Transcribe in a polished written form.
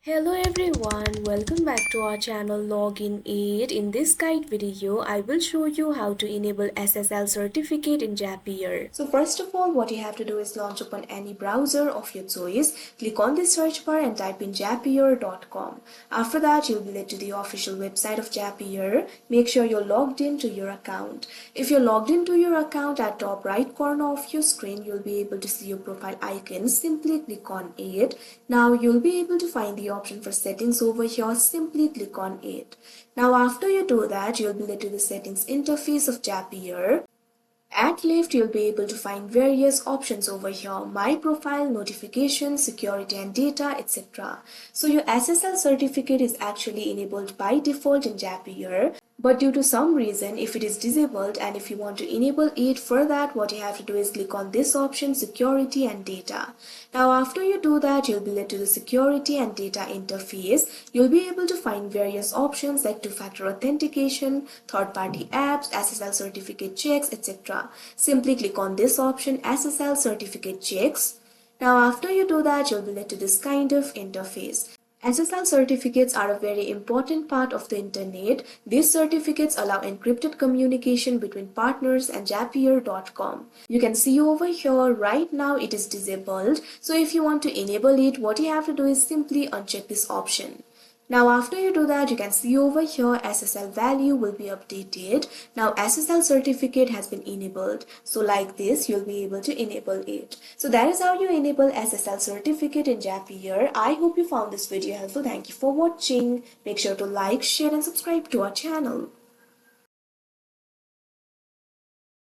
Hello everyone, welcome back to our channel Login Aid. In this guide video, I will show you how to enable SSL certificate in Zapier. So first of all, what you have to do is launch open any browser of your choice. Click on the search bar and type in zapier.com. After that, you'll be led to the official website of Zapier. Make sure you're logged into your account. If you're logged into your account, at top right corner of your screen, you'll be able to see your profile icon. Simply click on it. Now you'll be able to find the option for settings over here. Simply click on it. Now after you do that, you'll be led to the settings interface of Zapier. At left, you'll be able to find various options over here: my profile, notifications, security and data, etc. So your SSL certificate is actually enabled by default in Zapier. But due to some reason, if it is disabled and if you want to enable it, for that what you have to do is click on this option, security and data. Now after you do that, you'll be led to the security and data interface. You'll be able to find various options like two-factor authentication, third-party apps, SSL certificate checks, etc. Simply click on this option, SSL certificate checks. Now after you do that, you'll be led to this kind of interface. SSL certificates are a very important part of the internet. These certificates allow encrypted communication between partners and Zapier.com. You can see over here right now it is disabled. So if you want to enable it, what you have to do is simply uncheck this option. Now after you do that, you can see over here SSL value will be updated. Now SSL certificate has been enabled. So like this, you'll be able to enable it. So that is how you enable SSL certificate in Zapier. I hope you found this video helpful. Thank you for watching. Make sure to like, share and subscribe to our channel.